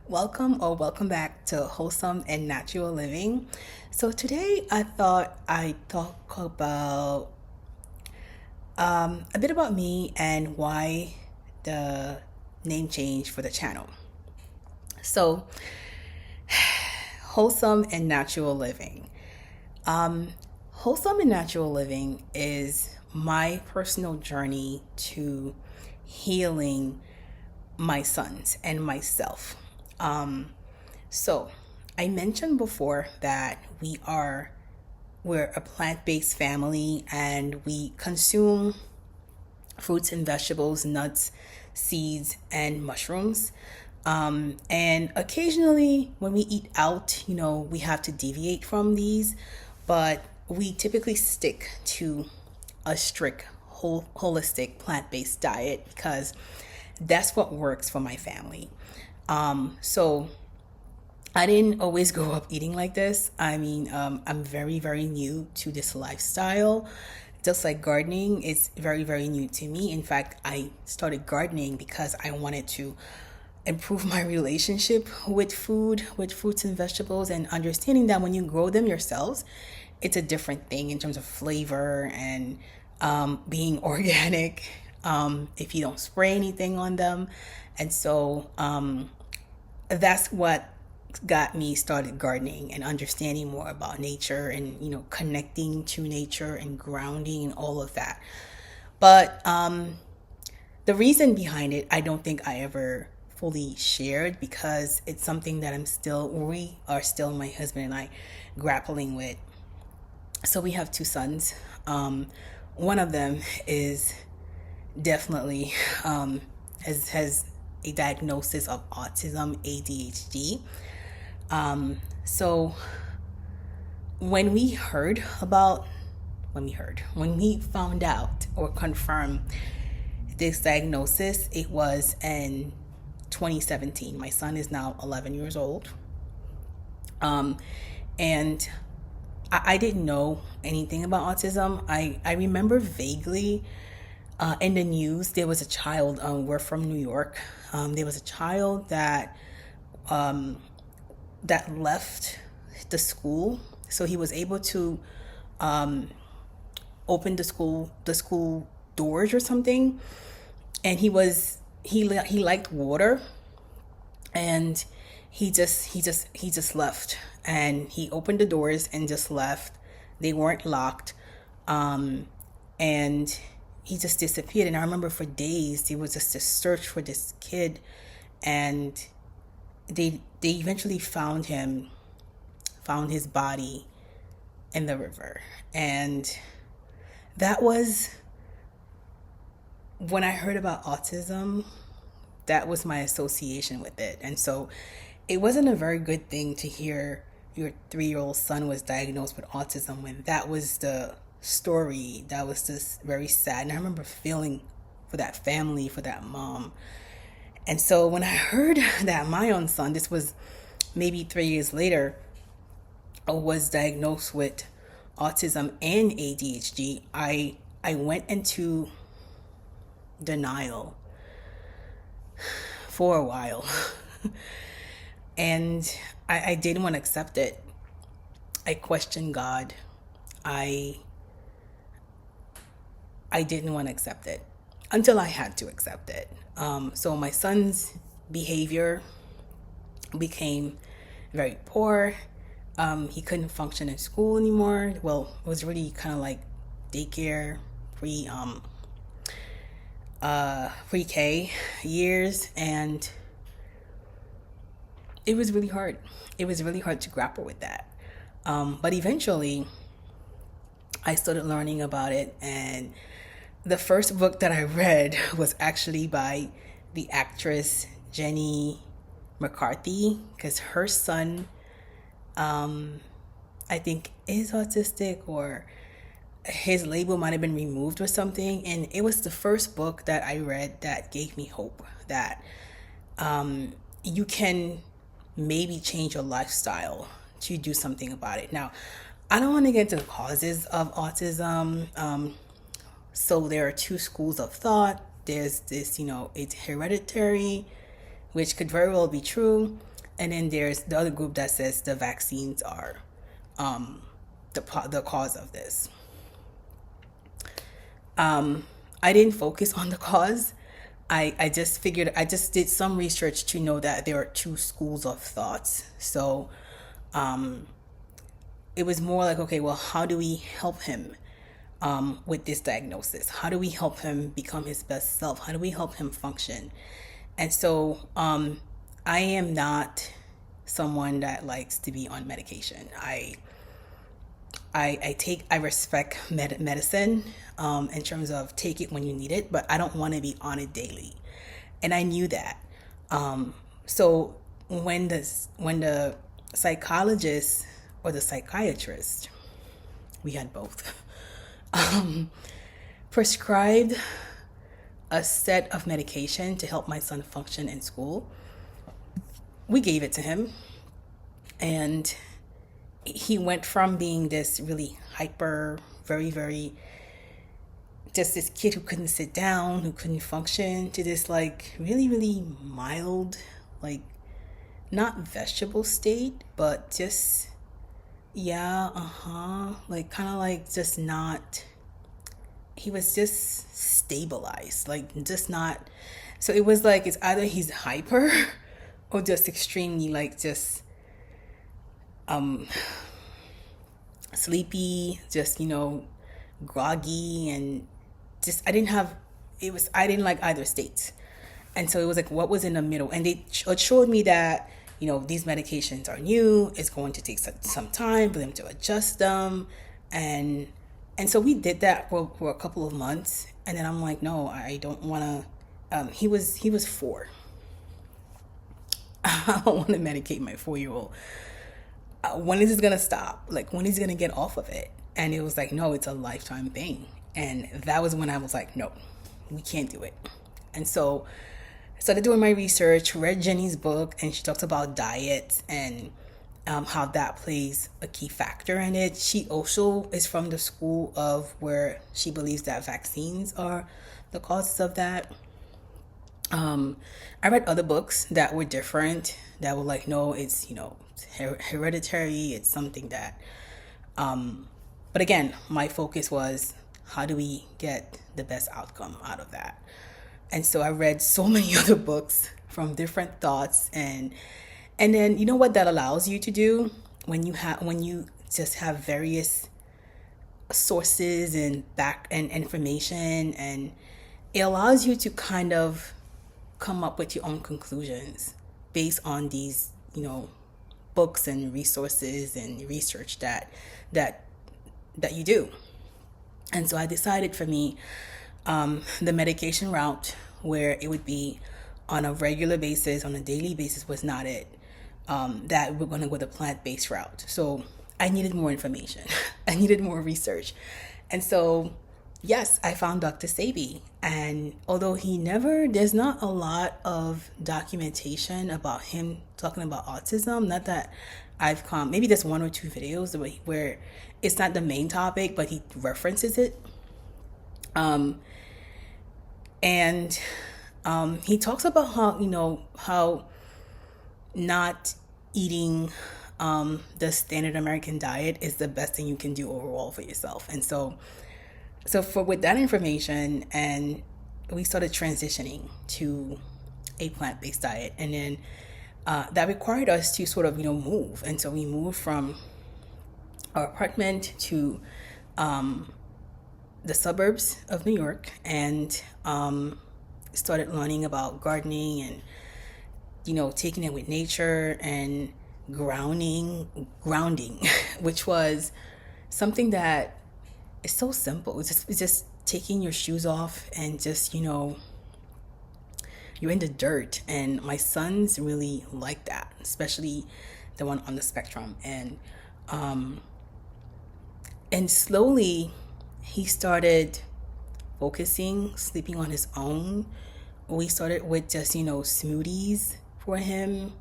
Welcome back to Wholesome and Natural Living. So today I thought I'd talk about a bit about me and why the name change for the channel. So, Wholesome and Natural Living. Wholesome and Natural Living is my personal journey to healing my sons and myself. So I mentioned before that we're a plant-based family and we consume fruits and vegetables, nuts, seeds, and mushrooms. And occasionally when we eat out, we have to deviate from these, but we typically stick to a strict holistic plant-based diet because that's what works for my family. So I didn't always grow up eating like this. I'm very, very new to this lifestyle. Just like gardening, it's very, very new to me. In fact, I started gardening because I wanted to improve my relationship with food, with fruits and vegetables, and understanding that when you grow them yourselves, it's a different thing in terms of flavor and being organic, if you don't spray anything on them. And so that's what got me started gardening and understanding more about nature and connecting to nature and grounding and all of that. But the reason behind it, I don't think I ever fully shared because it's something that we are still, my husband and I, grappling with. So we have two sons. One of them is definitely has a diagnosis of autism, ADHD. So when we found out or confirmed this diagnosis, it was in 2017. My son is now 11 years old. And I didn't know anything about autism. I remember vaguely in the news, there was a child, we're from New York. There was a child that left the school. So he was able to open the school doors or something. And he liked water, and he just left, and he opened the doors and just left. They weren't locked, and he just disappeared. And I remember for days there was just a search for this kid, and they eventually found his body in the river. And that was when I heard about autism. That was my association with it. And so it wasn't a very good thing to hear your 3-year-old son was diagnosed with autism when that was the story. That was just very sad. And I remember feeling for that family, for that mom. And so when I heard that my own son, this was maybe 3 years later, was diagnosed with autism and ADHD, I went into denial for a while. And I didn't want to accept it. I questioned God. I didn't want to accept it until I had to accept it. So my son's behavior became very poor. He couldn't function in school anymore. Well, it was really kind of like daycare, pre-K years, and it was really hard. It was really hard to grapple with that. But eventually, I started learning about it, and the first book that I read was actually by the actress Jenny McCarthy, because her son, I think, is autistic, or his label might have been removed or something. And it was the first book that I read that gave me hope that you can maybe change your lifestyle to do something about it. Now, I don't want to get into the causes of autism. So there are two schools of thought. There's this, it's hereditary, which could very well be true. And then there's the other group that says the vaccines are the cause of this. I didn't focus on the cause. I just figured, I just did some research to know that there are two schools of thoughts. So it was more like, okay, well, how do we help him with this diagnosis? How do we help him become his best self? How do we help him function? And so I am not someone that likes to be on medication. I respect medicine in terms of take it when you need it, but I don't want to be on it daily. And I knew that. So when the psychologist or the psychiatrist, we had both, prescribed a set of medication to help my son function in school, we gave it to him. And he went from being this really hyper, very, very, just this kid who couldn't sit down, who couldn't function, to this like really, really mild, like not vegetable state, but just, like kind of like just not, he was just stabilized, like just not. So it was like, it's either he's hyper or just extremely like just sleepy, just, groggy, and just, I didn't like either state. And so it was like, what was in the middle? And it showed me that, these medications are new. It's going to take some time for them to adjust them. And so we did that for a couple of months. And then I'm like, no, I don't want to, he was 4. I don't want to medicate my 4-year-old. When is this going to stop? Like, when is he going to get off of it? And it was like, no, it's a lifetime thing. And that was when I was like, no, we can't do it. And so I started doing my research, read Jenny's book, and she talks about diet and how that plays a key factor in it. She also is from the school of where she believes that vaccines are the causes of that. I read other books that were different, that were like, no, it's, hereditary. It's something that, but again, my focus was, how do we get the best outcome out of that? And so I read so many other books from different thoughts, and then, what that allows you to do when you just have various sources and information, and it allows you to kind of come up with your own conclusions based on these, books and resources and research that you do. And so I decided, for me, the medication route, where it would be on a regular basis, on a daily basis, was not it. That we're going to go the plant-based route. So I needed more information. I needed more research. And so, yes, I found Dr. Sebi. And although there's not a lot of documentation about him talking about autism, not that I've come, maybe there's 1 or 2 videos where it's not the main topic, but he references it. And he talks about how not eating the standard American diet is the best thing you can do overall for yourself. And so with that information, and we started transitioning to a plant-based diet, and then that required us to sort of move. And so we moved from our apartment to the suburbs of New York, and started learning about gardening and taking it with nature and grounding, which was something that is so simple. It's just taking your shoes off and just you're in the dirt. And my sons really like that, especially the one on the spectrum. And slowly he started focusing, sleeping on his own. We started with just smoothies for him,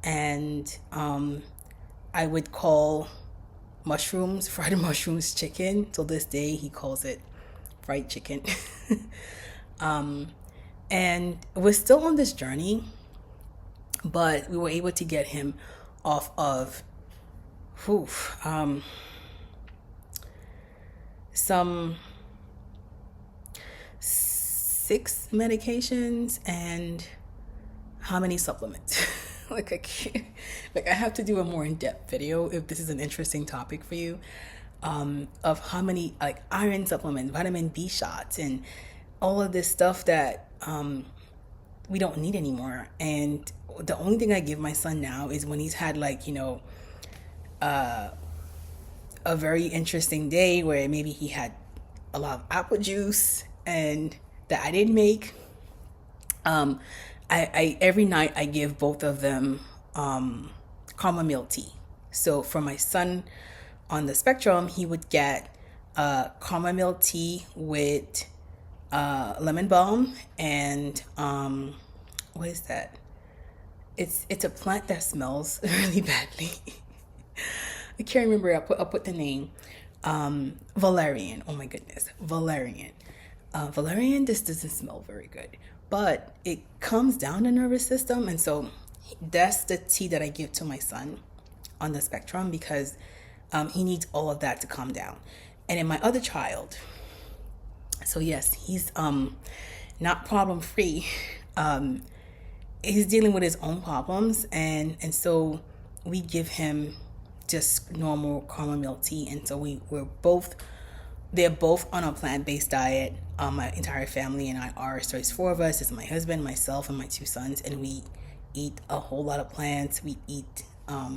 and I would call fried mushrooms, chicken. Till this day, he calls it fried chicken. And we're still on this journey. but we were able to get him off of whew, some 6 medications and how many supplements. Like I can't, like I have to do a more in-depth video if this is an interesting topic for you, of how many like iron supplements, vitamin B shots, and all of this stuff that we don't need anymore. And the only thing I give my son now is when he's had like, a very interesting day where maybe he had a lot of apple juice and that I didn't make. I every night I give both of them chamomile tea. So for my son on the spectrum, he would get chamomile tea with lemon balm and what is that? It's a plant that smells really badly. I can't remember. I'll put the name. Valerian. Oh my goodness, valerian. Valerian just doesn't smell very good, but it calms down the nervous system, and so that's the tea that I give to my son on the spectrum because he needs all of that to calm down. And in my other child, so yes, he's not problem free. He's dealing with his own problems, and so we give him just normal chamomile tea, and so they're both on a plant-based diet. My entire family and I are, so it's 4 of us. It's my husband, myself, and my 2 sons, and we eat a whole lot of plants. We eat a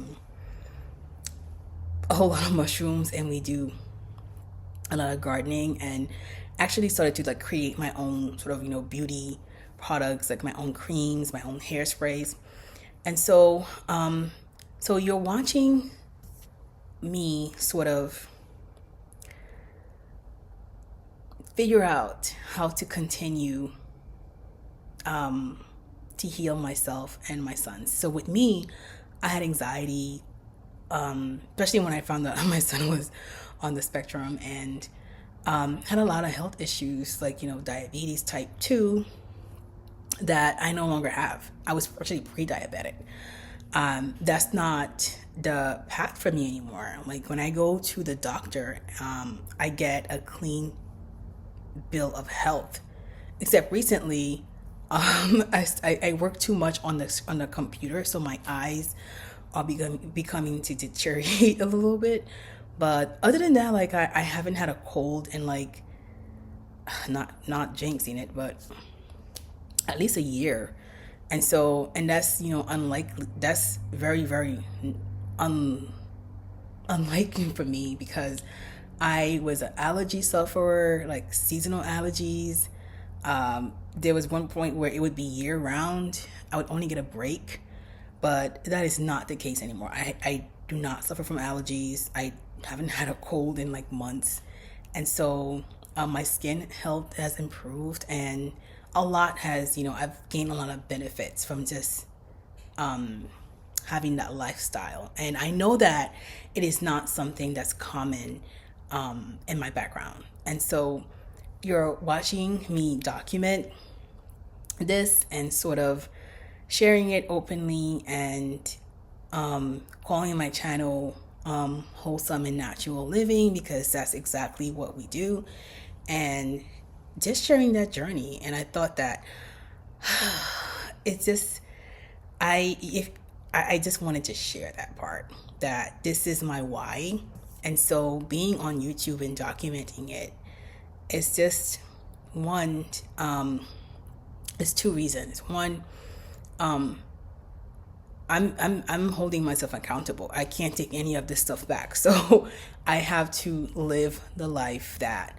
whole lot of mushrooms, and we do a lot of gardening, and actually started to like create my own sort of beauty products, like my own creams, my own hairsprays. And so so you're watching me sort of figure out how to continue to heal myself and my sons. So with me, I had anxiety, especially when I found out my son was on the spectrum, and had a lot of health issues like diabetes type 2 that I no longer have. I was actually pre-diabetic. That's not the path for me anymore. Like when I go to the doctor, I get a clean bill of health. Except recently, I work too much on the computer, so my eyes are becoming to deteriorate a little bit. But other than that, like I haven't had a cold in like not jinxing it, but at least a year. And so, and that's unlikely. That's very, very unlikely for me because I was an allergy sufferer, like seasonal allergies. There was one point where it would be year round. I would only get a break, but that is not the case anymore. I do not suffer from allergies. I haven't had a cold in like months. And so my skin health has improved, and a lot has, I've gained a lot of benefits from just having that lifestyle. And I know that it is not something that's common in my background. And so you're watching me document this and sort of sharing it openly, and calling my channel Wholesome and Natural Living, because that's exactly what we do, and just sharing that journey. And I thought that it's just I just wanted to share that part, that this is my why. And so being on YouTube and documenting it, it's just one, it's 2 reasons. One, I'm holding myself accountable. I can't take any of this stuff back. So I have to live the life that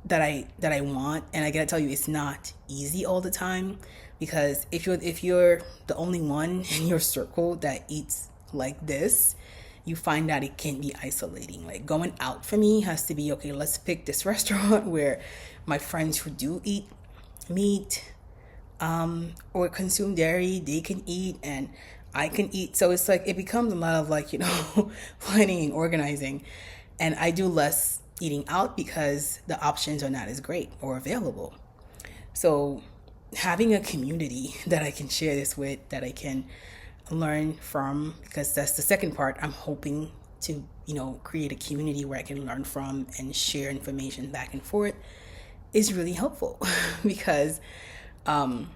that I want. And I gotta tell you, it's not easy all the time, because if you're the only one in your circle that eats like this, you find that it can be isolating. Like going out for me has to be, okay, let's pick this restaurant where my friends who do eat meat or consume dairy, they can eat and I can eat. So it's like, it becomes a lot of like, planning and organizing. And I do less eating out because the options are not as great or available. So having a community that I can share this with, that I can learn from, because that's the second part. I'm hoping to, create a community where I can learn from and share information back and forth, is really helpful because I'm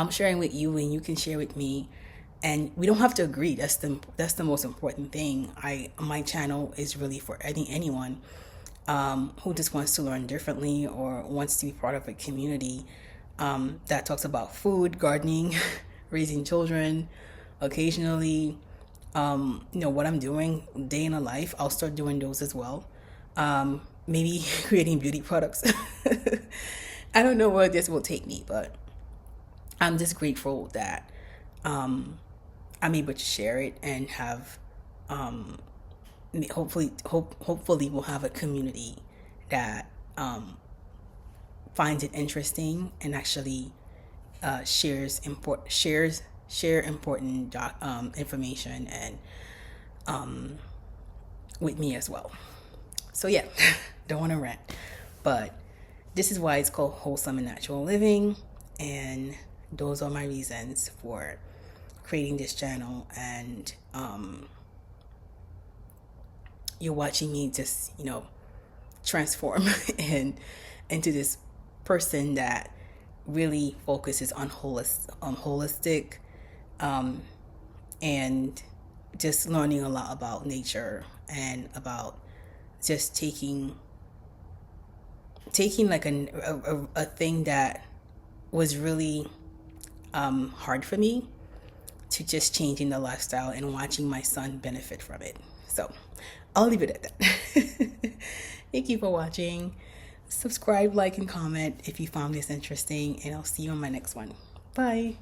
sharing with you and you can share with me, and we don't have to agree. That's the most important thing. My channel is really for anyone who just wants to learn differently or wants to be part of a community that talks about food, gardening, raising children, occasionally, what I'm doing day in a life. I'll start doing those as well. Maybe creating beauty products. I don't know where this will take me, but I'm just grateful that I'm able to share it and have hopefully we'll have a community that finds it interesting and actually share important information and with me as well. So yeah, don't want to rant, but this is why it's called Wholesome and Natural Living, and those are my reasons for creating this channel. And you're watching me just transform into this person that really focuses on holistic and just learning a lot about nature and about just taking like a thing that was really hard for me, to just changing the lifestyle and watching my son benefit from it. So I'll leave it at that. Thank you for watching. Subscribe, like, and comment if you found this interesting, and I'll see you on my next one. Bye.